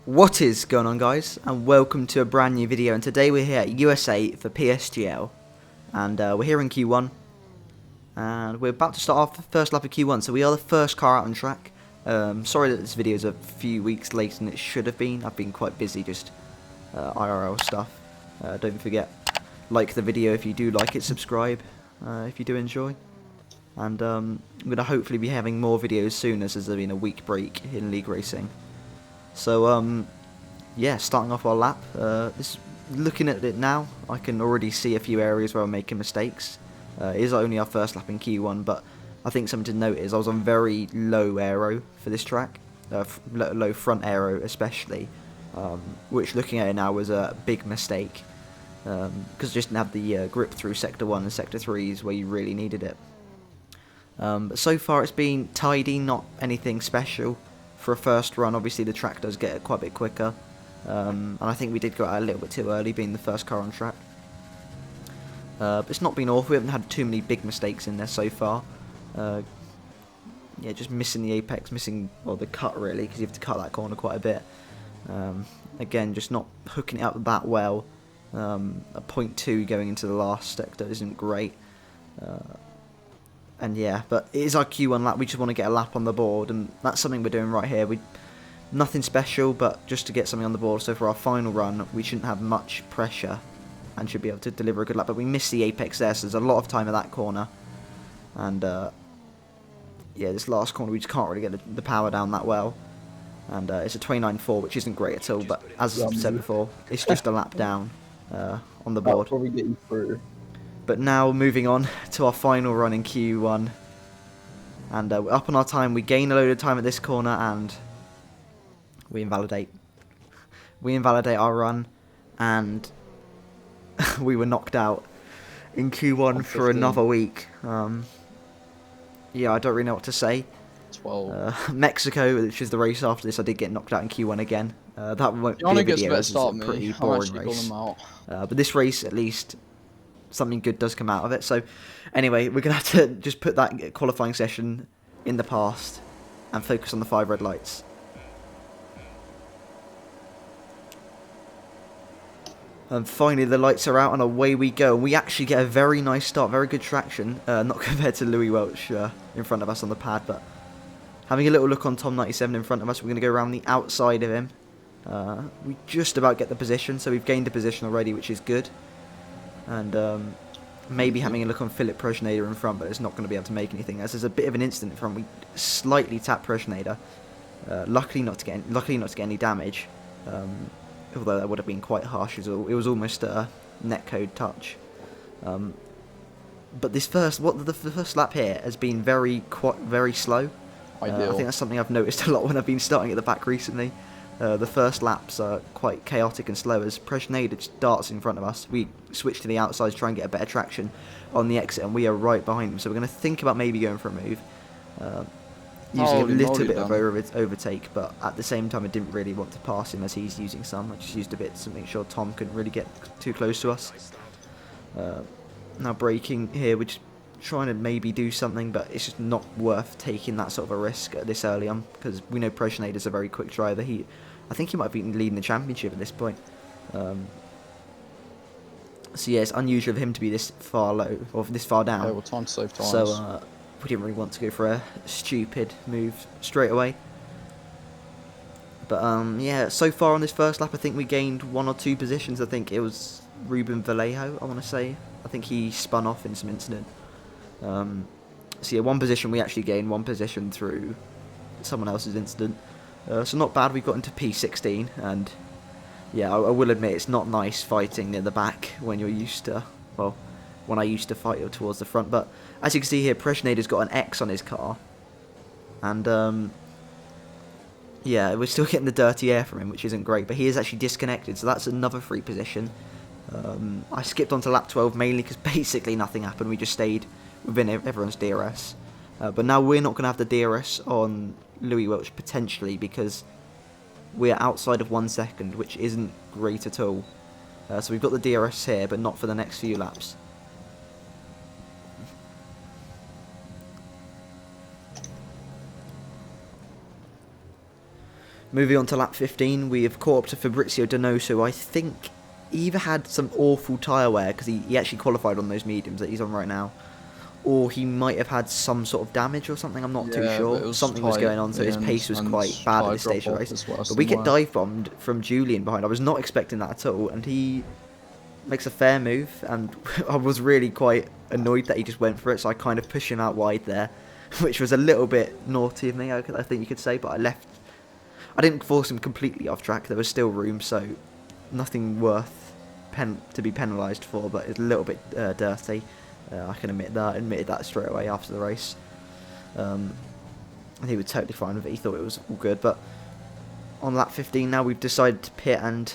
What is going on, guys, and welcome to a brand new video. And today we're here at USA for PSGL, and we're here in Q1, and we're about to start our first lap of Q1, so we are the first car out on track. Sorry that this video is a few weeks later than it should have been. I've been quite busy, just IRL stuff. Don't forget, like the video if you do like it, subscribe if you do enjoy. And I'm going to hopefully be having more videos soon, as there's been a week break in league racing. So, yeah, starting off our lap. Looking at it now, I can already see a few areas where I'm making mistakes. It is only our first lap in Q1, but I think something to note is I was on very low aero for this track, low front aero especially, which looking at it now was a big mistake, because I just didn't have the grip through Sector 1 and Sector 3s where you really needed it. But so far it's been tidy, not anything special. For a first run, obviously the track does get quite a bit quicker, and I think we did go out a little bit too early, being the first car on track. But it's not been awful. We haven't had too many big mistakes in there so far. Yeah, just missing the apex, missing the cut really, because you have to cut that corner quite a bit. Again, just not hooking it up that well. A 0.2 going into the last sector isn't great. And yeah, but it is our Q1 lap. We just want to get a lap on the board, and that's something we're doing right here. Nothing special, but just to get something on the board. So for our final run, we shouldn't have much pressure and should be able to deliver a good lap. But we missed the apex there, so there's a lot of time at that corner. And yeah, this last corner, we just can't really get the power down that well. And it's a 29.4, which isn't great at all. But as I said before, it's just a lap down on the board. That'll probably get you through. But now moving on to our final run in Q1, and we're up on our time. We gain a load of time at this corner, and we invalidate. We invalidate our run, and we were knocked out in Q1 for another week. Yeah, I don't really know what to say. 12. Mexico, which is the race after this, I did get knocked out in Q1 again. That won't be a video. It's a pretty boring race. But this race, at least, something good does come out of it. So anyway, we're going to have to just put that qualifying session in the past and focus on the 5 red lights. And finally the lights are out and away we go. We actually get a very nice start, very good traction, not compared to Louis Welch in front of us on the pad, but having a little look on Tom97 in front of us. We're going to go around the outside of him. We just about get the position, so we've gained a position already, which is good. And maybe having a look on Philip Prejnader in front, but it's not going to be able to make anything, as there's a bit of an incident in front. We slightly tapped Prejnader, luckily not to get any damage, although that would have been quite harsh. It was almost a netcode touch. But the first lap here has been very slow. I think that's something I've noticed a lot when I've been starting at the back recently. The first laps are quite chaotic and slow, as Prejnader just darts in front of us. We switch to the outside to try and get a better traction on the exit, and we are right behind him. So we're going to think about maybe going for a move, using a little bit of overtake, but at the same time I didn't really want to pass him as he's using some. I just used a bit to make sure Tom couldn't really get too close to us. Now braking here, we're just trying to maybe do something, but it's just not worth taking that sort of a risk at this early on, because we know Prejnader's a very quick driver. I think he might have been leading the championship at this point. So yeah, it's unusual of him to be this far low, or this far down. Yeah, well, time to save time. So we didn't really want to go for a stupid move straight away. But yeah, so far on this first lap, I think we gained 1 or 2 positions. I think it was Ruben Vallejo, I want to say. I think he spun off in some incident. So yeah, 1 position we actually gained, 1 position through someone else's incident. So not bad. We got into P16, and yeah, I will admit it's not nice fighting near the back when you're used to, well, when I used to fight towards the front. But as you can see here, Prejnader's got an X on his car, and yeah, we're still getting the dirty air from him, which isn't great. But he is actually disconnected, so that's another free position. I skipped on to lap 12 mainly because basically nothing happened. We just stayed within everyone's DRS. But now we're not going to have the DRS on Louis Welch potentially, because we're outside of 1 second, which isn't great at all. So we've got the DRS here, but not for the next few laps. Moving on to lap 15, we have caught up to Fabrizio Donoso. I think he either had some awful tyre wear, because he actually qualified on those mediums that he's on right now, or he might have had some sort of damage or something, I'm not too sure. Something was going on, so his pace was quite bad at this stage of the race. But we get dive bombed from Julian behind. I was not expecting that at all, and he makes a fair move, and I was really quite annoyed that he just went for it, so I kind of pushed him out wide there, which was a little bit naughty of me, I think you could say, but I didn't force him completely off track. There was still room, so nothing worth to be penalised for, but it's a little bit dirty. I can admit that. I admitted that straight away after the race. And he was totally fine with it. He thought it was all good. But on lap 15 now, we've decided to pit, and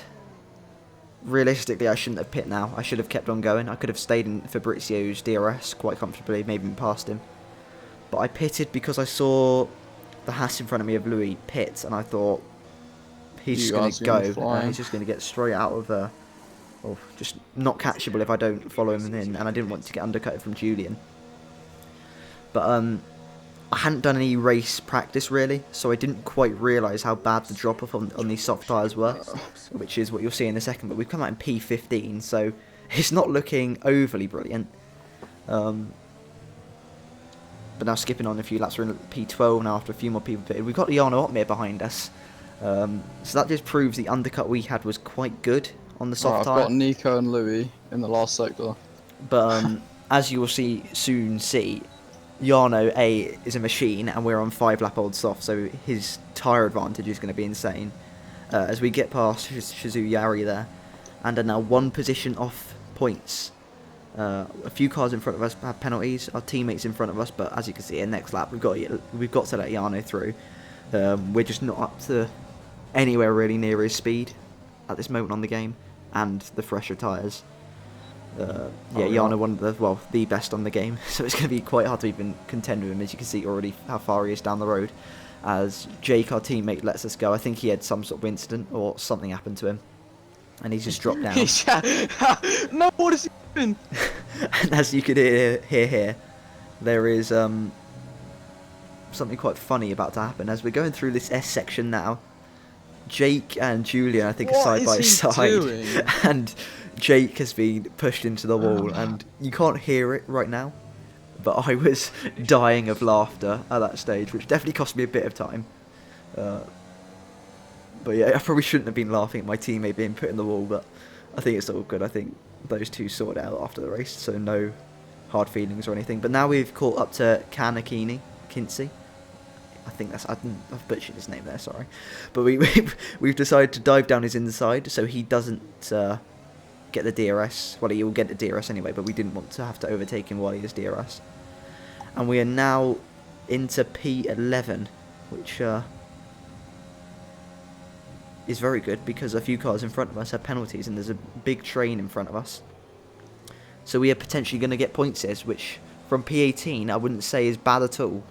realistically, I shouldn't have pit now. I should have kept on going. I could have stayed in Fabrizio's DRS quite comfortably, maybe even past him. But I pitted because I saw the Haas in front of me of Louis pit, and I thought he's just going to go. He's just going to get straight out of or just not catchable if I don't follow him in, and I didn't want to get undercut from Julian. But I hadn't done any race practice really, so I didn't quite realise how bad the drop-off on these soft tyres were, which is what you'll see in a second. But we've come out in P15, so it's not looking overly brilliant. But now skipping on a few laps, we're in P12 now after a few more people pitted. We've got Jarno Otmir behind us. So that just proves the undercut we had was quite good on the soft tyre. I've got Nico and Louis in the last sector. But as you will soon see, Jarno A is a machine, and we're on 5-lap-old soft, so his tyre advantage is going to be insane. As we get past Shizu Yari there, and are now one position off points. A few cars in front of us have penalties. Our teammates in front of us, but as you can see, in next lap we've got to let Jarno through. We're just not up to anywhere really near his speed at this moment on the game, and the fresher tyres. Jarno one of the best on the game, so it's going to be quite hard to even contend with him. As you can see already how far he is down the road. As Jake, our teammate, lets us go. I think he had some sort of incident or something happened to him, and he's just dropped down. No, what is he doing? And as you can hear here, there is something quite funny about to happen. As we're going through this S section now, Jake and Julian, I think, are side by side, and Jake has been pushed into the wall, and you can't hear it right now, but I was dying of laughter at that stage, which definitely cost me a bit of time. But yeah, I probably shouldn't have been laughing at my teammate being put in the wall, but I think it's all good. I think those two sorted out after the race, so no hard feelings or anything. But now we've caught up to Kinsey. I think I've butchered his name there, sorry. But we've decided to dive down his inside so he doesn't get the DRS. Well, he will get the DRS anyway, but we didn't want to have to overtake him while he has DRS. And we are now into P11, which is very good because a few cars in front of us have penalties, and there's a big train in front of us. So we are potentially going to get points here, which from P18 I wouldn't say is bad at all.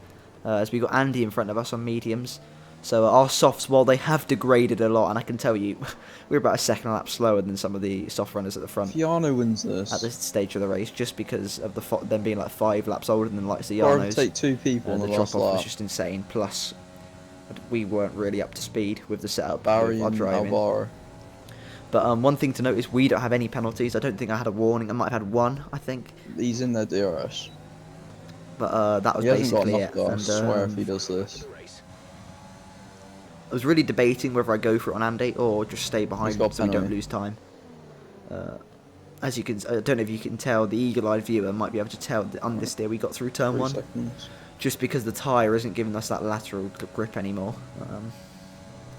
As we've got Andy in front of us on mediums. So our softs, while they have degraded a lot, and I can tell you, we're about a second lap slower than some of the soft runners at the front. Jarno wins this. At this stage of the race, just because of them being like 5 laps older than like the Jarnos. Take 2 people on the last lap. drop-off was just insane. Plus, we weren't really up to speed with the setup Barry of our and driving. Alvaro. But one thing to note is we don't have any penalties. I don't think I had a warning. I might have had one, I think. He's in their DRS. But that was basically it. I swear if he does this. I was really debating whether I go for it on Andy or just stay behind him so we don't lose time. As you can, I don't know if you can tell, the eagle-eyed viewer might be able to tell that understeer we got through turn 1. Just because the tyre isn't giving us that lateral grip anymore.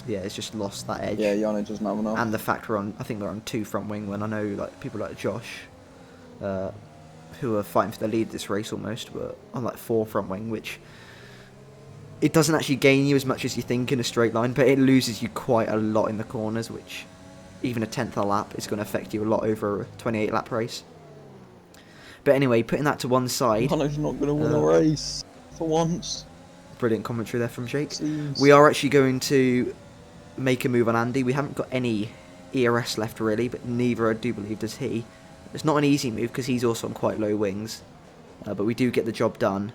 Yeah, it's just lost that edge. Yeah, Jarno doesn't have enough. And the fact I think we're on 2 front wing, when I know like people like Josh, who are fighting for the lead this race almost, were on like 4 front wing, which it doesn't actually gain you as much as you think in a straight line, but it loses you quite a lot in the corners, which even a 10th a lap is going to affect you a lot over a 28 lap race. But anyway, putting that to one side, Jarno's not going to win a race for once. Brilliant commentary there from Jake. Seems. We are actually going to make a move on Andy. We haven't got any ERS left really, but neither, I do believe, does he. It's not an easy move because he's also on quite low wings, but we do get the job done.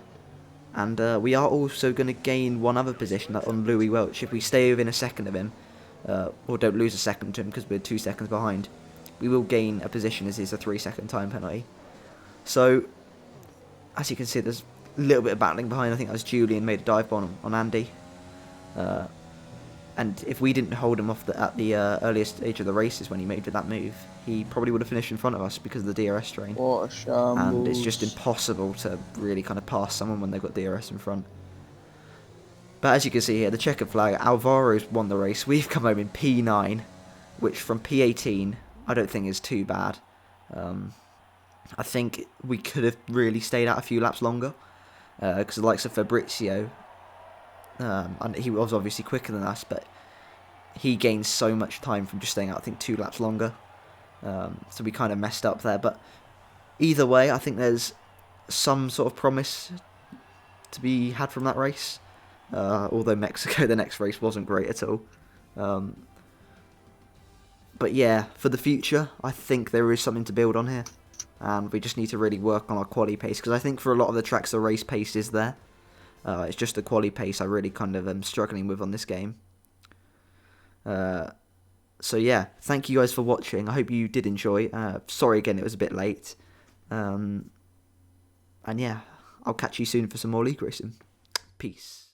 And we are also going to gain one other position on Louis Welch. If we stay within a second of him, or don't lose a second to him because we're 2 seconds behind, we will gain a position as it's a 3-second time penalty. So, as you can see, there's a little bit of battling behind. I think that was Julian made a dive bomb on Andy. And if we didn't hold him off at the earliest stage of the races when he made that move, he probably would have finished in front of us because of the DRS strain. What a shambles. And it's just impossible to really kind of pass someone when they've got DRS in front. But as you can see here, the checkered flag, Alvaro's won the race. We've come home in P9, which from P18 I don't think is too bad. I think we could have really stayed out a few laps longer, because the likes of Fabrizio, and he was obviously quicker than us, but he gained so much time from just staying out, I think, 2 laps longer. So we kind of messed up there. But either way, I think there's some sort of promise to be had from that race. Although Mexico, the next race, wasn't great at all. But yeah, for the future, I think there is something to build on here. And we just need to really work on our quali pace. Because I think for a lot of the tracks, the race pace is there. It's just the quali pace I really kind of am struggling with on this game. So yeah, thank you guys for watching. I hope you did enjoy. Sorry again, it was a bit late. And yeah, I'll catch you soon for some more league racing. Peace.